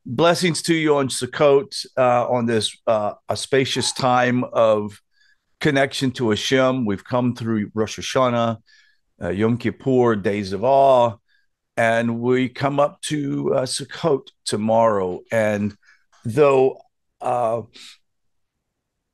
Blessings to you on Sukkot, on this auspicious time of connection to Hashem. We've come through Rosh Hashanah, Yom Kippur, Days of Awe, and we come up to Sukkot tomorrow. And though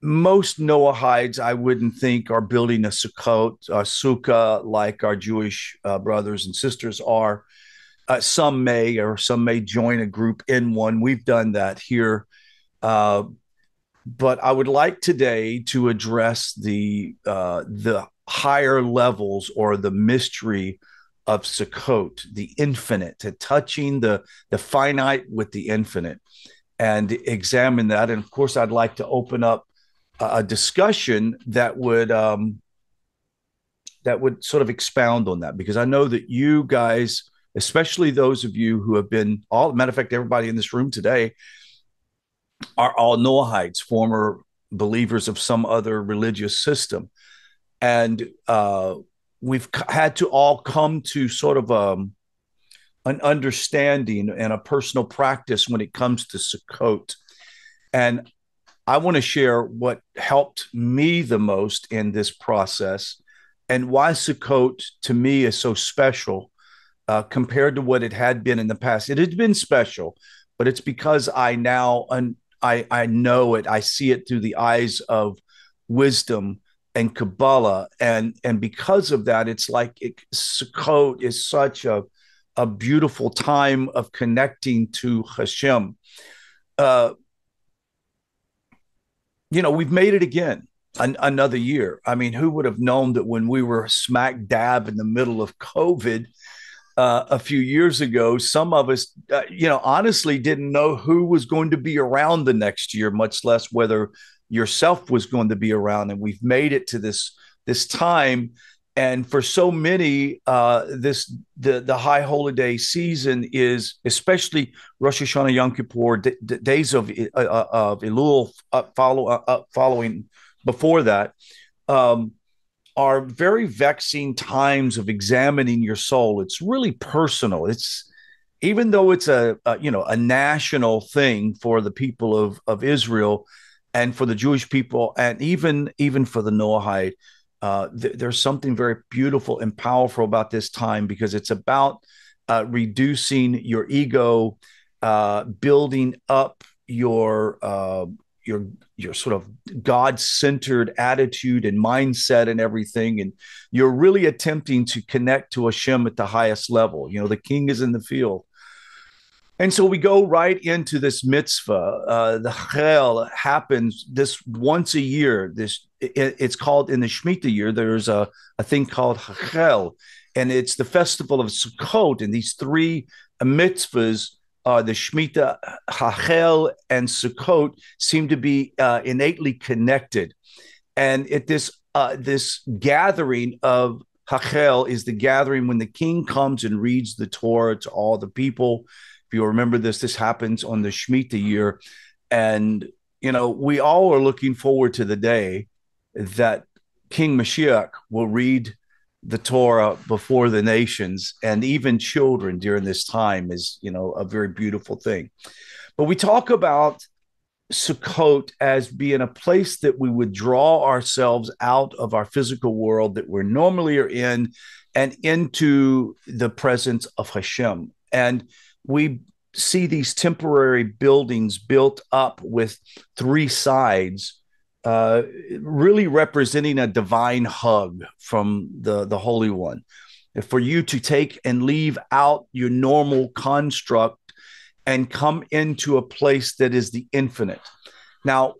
most Noahides, I wouldn't think, are building a Sukkot, a sukkah like our Jewish brothers and sisters are. Some may join a group in one. We've done that here. Uh, but I would like today to address the higher levels or the mystery of Sukkot, the infinite, to touching the finite with the infinite, and examine that. And of course, I'd like to open up a discussion that would sort of expound on that, because I know that you guys, especially those of you who have been all matter of fact, everybody in this room today are all Noahides, former believers of some other religious system. And we've had to all come to sort of an understanding and a personal practice when it comes to Sukkot. And I want to share what helped me the most in this process and why Sukkot to me is so special compared to what it had been in the past. It had been special, but it's because I now I know it. I see it through the eyes of wisdom and Kabbalah, and because of that, it's like Sukkot is such a beautiful time of connecting to Hashem. Uh, we've made it again. Another year. I mean, who would have known that when we were smack dab in the middle of COVID a few years ago, some of us, honestly didn't know who was going to be around the next year, much less whether yourself was going to be around. And we've made it to this time. And for so many, the high holiday season is, especially Rosh Hashanah, Yom Kippur, days of Elul following before that. Are very vexing times of examining your soul. It's really personal. It's even though it's a national thing for the people of Israel and for the Jewish people, and even for the Noahide, there's something very beautiful and powerful about this time, because it's about reducing your ego, building up your sort of God-centered attitude and mindset and everything. And you're really attempting to connect to Hashem at the highest level. The king is in the field. And so we go right into this mitzvah. The Chel happens this once a year. It's called, in the Shemitah year, there's a thing called Chel, and it's the festival of Sukkot. And these three mitzvahs, the Shemitah, Hachel, and Sukkot, seem to be innately connected. And this gathering of Hachel is the gathering when the king comes and reads the Torah to all the people. If you remember this happens on the Shemitah year. And, we all are looking forward to the day that King Mashiach will read the Torah before the nations, and even children during this time is, a very beautiful thing. But we talk about Sukkot as being a place that we would draw ourselves out of our physical world that we normally are in and into the presence of Hashem. And we see these temporary buildings built up with three sides, really representing a divine hug from the Holy One, for you to take and leave out your normal construct and come into a place that is the infinite. Now,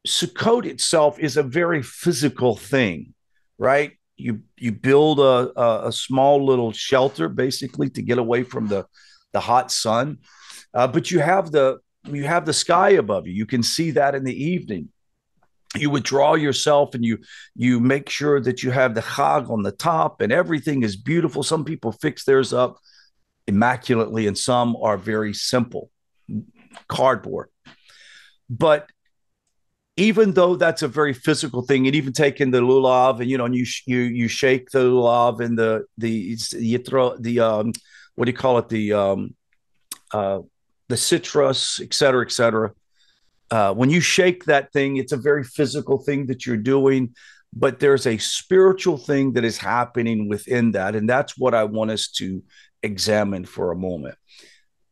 Sukkot itself is a very physical thing, right? You build a small little shelter, basically, to get away from the hot sun, but you have the sky above you. You can see that in the evening. You withdraw yourself, and you make sure that you have the chag on the top, and everything is beautiful. Some people fix theirs up immaculately, and some are very simple, cardboard. But even though that's a very physical thing, and even taking the lulav, and and you shake the lulav, and you throw the what do you call it, the the citrus, et cetera, et cetera. When you shake that thing, it's a very physical thing that you're doing, but there's a spiritual thing that is happening within that. And that's what I want us to examine for a moment.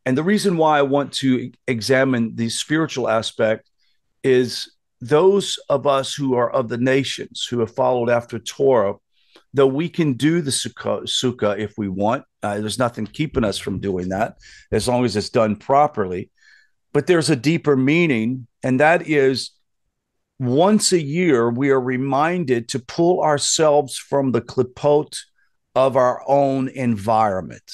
And the reason why I want to examine the spiritual aspect is those of us who are of the nations, who have followed after Torah, though we can do the sukkah if we want, there's nothing keeping us from doing that as long as it's done properly. But there's a deeper meaning, and that is once a year, we are reminded to pull ourselves from the klipot of our own environment.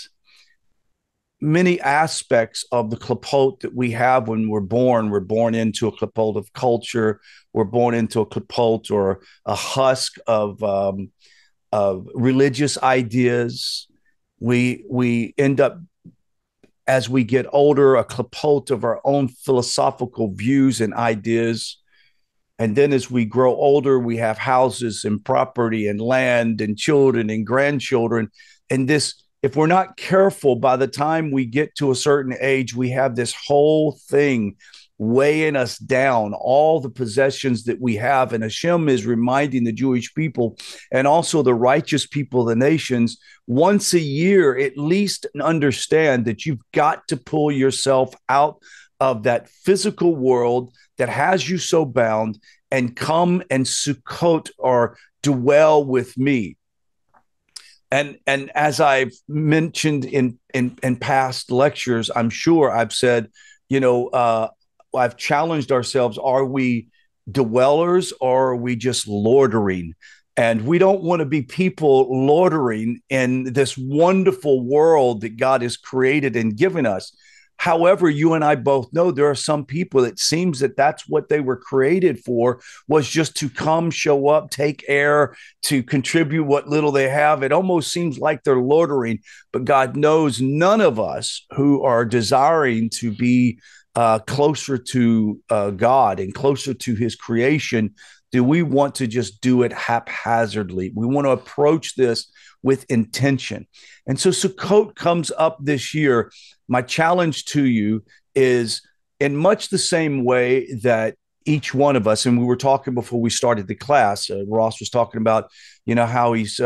Many aspects of the klipot that we have when we're born into a klipot of culture, we're born into a klipot or a husk of religious ideas. We end up, as we get older, a klipot of our own philosophical views and ideas. And then as we grow older, we have houses and property and land and children and grandchildren. And this, if we're not careful, by the time we get to a certain age, we have this whole thing weighing us down, all the possessions that we have. And Hashem is reminding the Jewish people and also the righteous people of the nations, once a year, at least understand that you've got to pull yourself out of that physical world that has you so bound and come and Sukkot or dwell with me. And as I've mentioned in past lectures, I'm sure I've said, I've challenged ourselves. Are we dwellers or are we just loitering? And we don't want to be people loitering in this wonderful world that God has created and given us. However, you and I both know there are some people, it seems that that's what they were created for, was just to come, show up, take air, to contribute what little they have. It almost seems like they're loitering, but God knows none of us who are desiring to be closer to God and closer to his creation, do we want to just do it haphazardly? We want to approach this with intention. And so Sukkot comes up this year. My challenge to you is in much the same way that each one of us, and we were talking before we started the class, Ross was talking about, how he's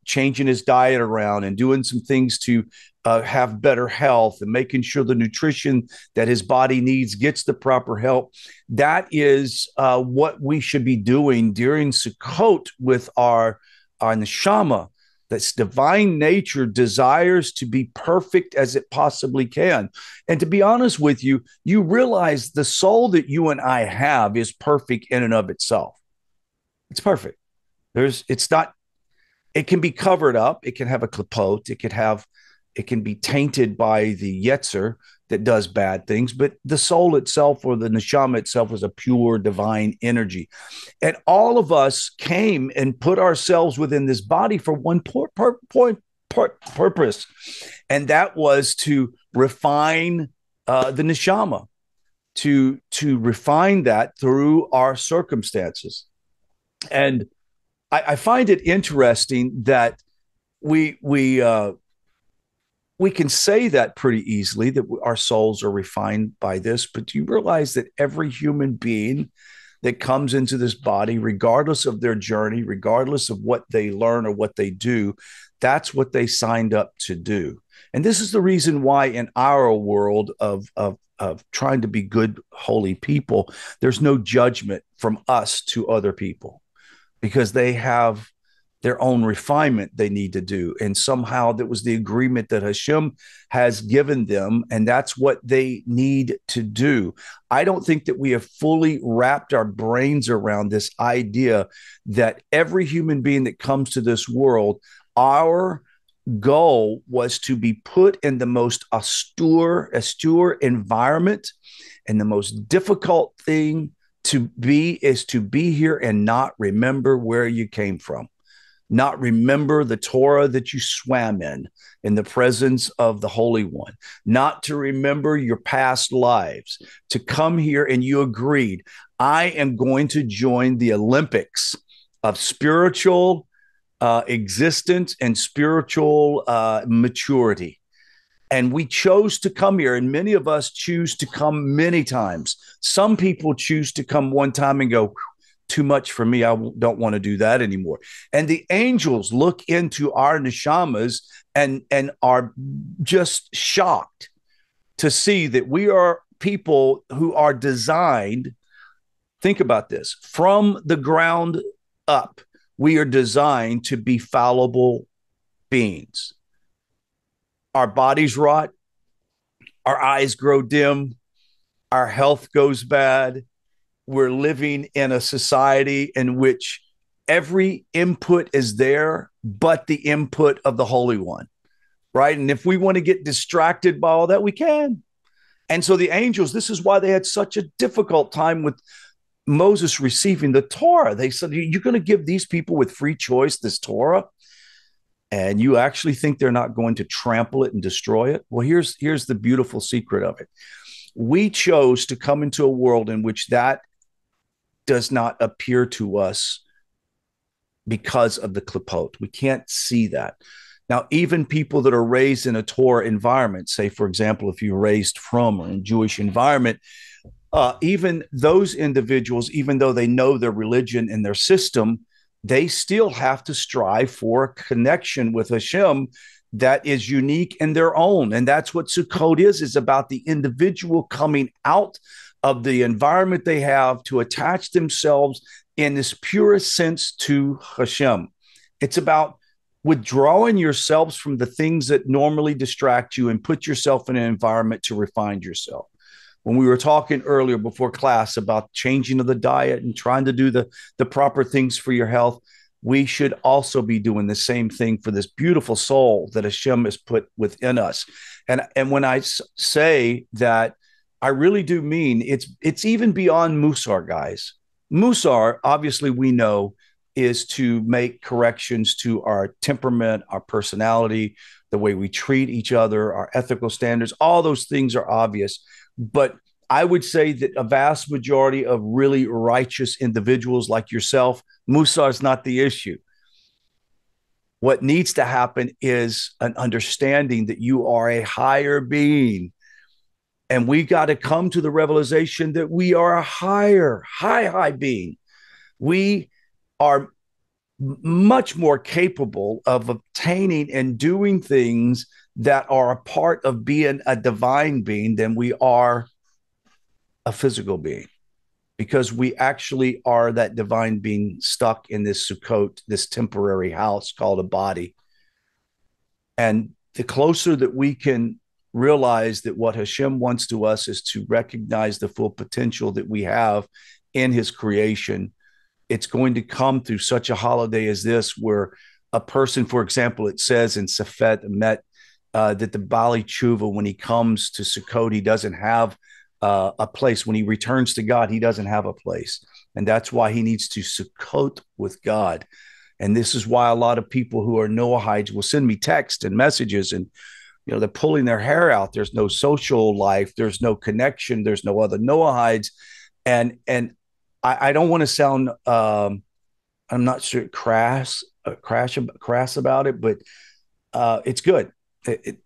changing his diet around and doing some things to have better health and making sure the nutrition that his body needs gets the proper help. That is what we should be doing during Sukkot with our neshama. That's divine nature desires to be perfect as it possibly can. And to be honest with you, you realize the soul that you and I have is perfect in and of itself. It's perfect. It can be covered up. It can have a klipot. It can be tainted by the yetzer that does bad things, but the soul itself or the neshama itself is a pure divine energy. And all of us came and put ourselves within this body for one purpose, and that was to refine the neshama, to refine that through our circumstances. And I find it interesting that we can say that pretty easily, that our souls are refined by this, but do you realize that every human being that comes into this body, regardless of their journey, regardless of what they learn or what they do, that's what they signed up to do. And this is the reason why in our world of trying to be good, holy people, there's no judgment from us to other people, because they have their own refinement they need to do. And somehow that was the agreement that Hashem has given them, and that's what they need to do. I don't think that we have fully wrapped our brains around this idea that every human being that comes to this world, our goal was to be put in the most austere environment, and the most difficult thing to be is to be here and not remember where you came from. Not remember the Torah that you swam in the presence of the Holy One, not to remember your past lives, to come here and you agreed, I am going to join the Olympics of spiritual existence and spiritual maturity. And we chose to come here, and many of us choose to come many times. Some people choose to come one time and go, too much for me. I don't want to do that anymore. And the angels look into our neshamas and are just shocked to see that we are people who are designed. Think about this: from the ground up, we are designed to be fallible beings. Our bodies rot, our eyes grow dim, our health goes bad. We're living in a society in which every input is there but the input of the Holy One, right? And if we want to get distracted by all that, we can. And so the angels, this is why they had such a difficult time with Moses receiving the Torah. They said, you're going to give these people with free choice this Torah, and you actually think they're not going to trample it and destroy it? Well, here's the beautiful secret of it. We chose to come into a world in which that does not appear to us because of the klipot. We can't see that. Now, even people that are raised in a Torah environment, say, for example, if you're raised from or in a Jewish environment, even those individuals, even though they know their religion and their system, they still have to strive for a connection with Hashem that is unique in their own. And that's what Sukkot is about the individual coming out of the environment they have to attach themselves in this purest sense to Hashem. It's about withdrawing yourselves from the things that normally distract you and put yourself in an environment to refine yourself. When we were talking earlier before class about changing of the diet and trying to do the proper things for your health, we should also be doing the same thing for this beautiful soul that Hashem has put within us. And when I say that, I really do mean it's even beyond Musar, guys. Musar, obviously, we know, is to make corrections to our temperament, our personality, the way we treat each other, our ethical standards. All those things are obvious. But I would say that a vast majority of really righteous individuals like yourself, Musar is not the issue. What needs to happen is an understanding that you are a higher being. And we got to come to the realization that we are a high being. We are much more capable of obtaining and doing things that are a part of being a divine being than we are a physical being, because we actually are that divine being stuck in this Sukkot, this temporary house called a body. And the closer that we can realize that what Hashem wants to us is to recognize the full potential that we have in his creation, it's going to come through such a holiday as this, where a person, for example, it says in Sefet Emet that the Bali Tshuva, when he comes to Sukkot, he doesn't have a place. When he returns to God, he doesn't have a place. And that's why he needs to Sukkot with God. And this is why a lot of people who are Noahides will send me texts and messages, and they're pulling their hair out. There's no social life. There's no connection. There's no other Noahides. And I don't want to sound, I'm not sure, crass about it, but it's good.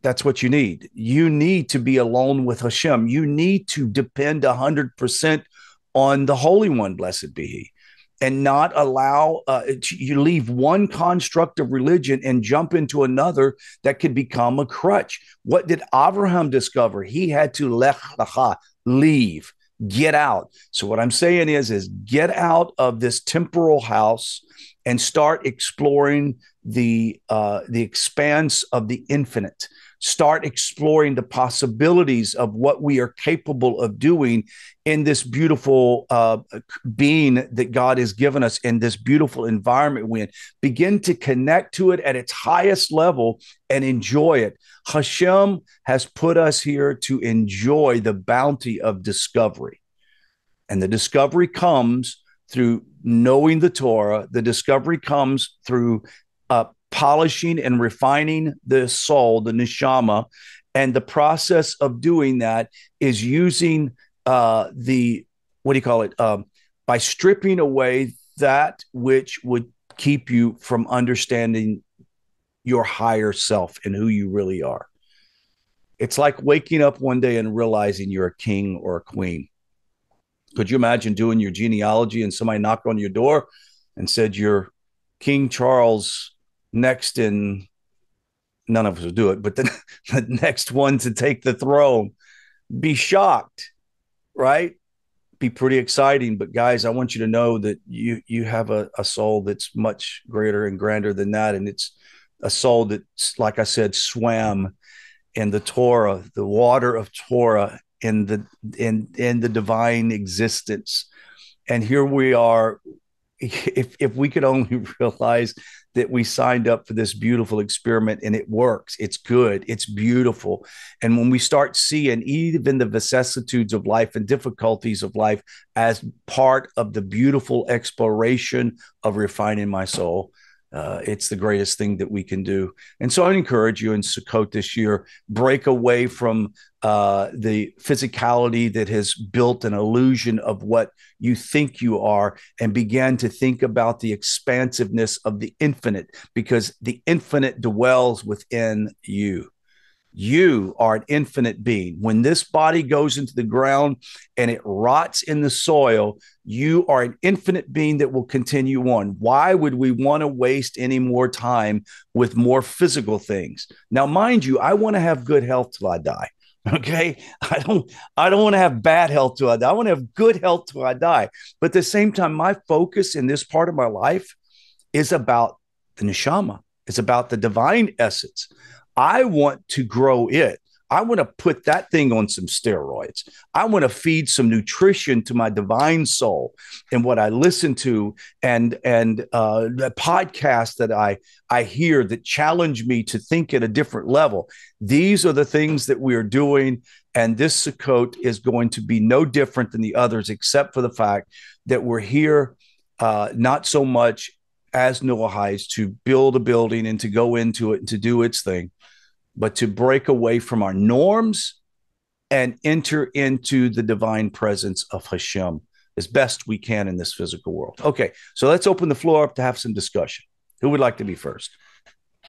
That's what you need. You need to be alone with Hashem. You need to depend 100% on the Holy One, blessed be He, and not allow you leave one construct of religion and jump into another that could become a crutch. What did Abraham discover? He had to lech lecha, leave. Get out. So what I'm saying is get out of this temporal house and start exploring the expanse of the infinite. Start exploring the possibilities of what we are capable of doing in this beautiful being that God has given us, in this beautiful environment we're in. Begin to connect to it at its highest level and enjoy it. Hashem has put us here to enjoy the bounty of discovery. And the discovery comes through knowing the Torah. The discovery comes through polishing and refining the soul, the neshama. And the process of doing that is using by stripping away that which would keep you from understanding your higher self and who you really are. It's like waking up one day and realizing you're a king or a queen. Could you imagine doing your genealogy and somebody knocked on your door and said you're King Charles next in, none of us would do it, but the next one to take the throne? Be shocked, right? Be pretty exciting. But guys, I want you to know that you have a soul that's much greater and grander than that. And it's a soul that's, like I said, swam in the Torah, the water of Torah, in the divine existence. And here we are. If we could only realize that we signed up for this beautiful experiment and it works, it's good, it's beautiful. And when we start seeing even the vicissitudes of life and difficulties of life as part of the beautiful exploration of refining my soul, it's the greatest thing that we can do. And so I encourage you in Sukkot this year, break away from the physicality that has built an illusion of what you think you are, and begin to think about the expansiveness of the infinite, because the infinite dwells within you. You are an infinite being. When this body goes into the ground and it rots in the soil, you are an infinite being that will continue on. Why would we want to waste any more time with more physical things? Now, mind you, I want to have good health till I die. Okay. I don't want to have bad health till I die. I want to have good health till I die. But at the same time, my focus in this part of my life is about the neshama. It's about the divine essence. I want to grow it. I want to put that thing on some steroids. I want to feed some nutrition to my divine soul and what I listen to, and the podcasts that I hear that challenge me to think at a different level. These are the things that we are doing, and this Sukkot is going to be no different than the others, except for the fact that we're here not so much as Noahide to build a building and to go into it and to do its thing, but to break away from our norms and enter into the divine presence of Hashem as best we can in this physical world. Okay, so let's open the floor up to have some discussion. Who would like to be first?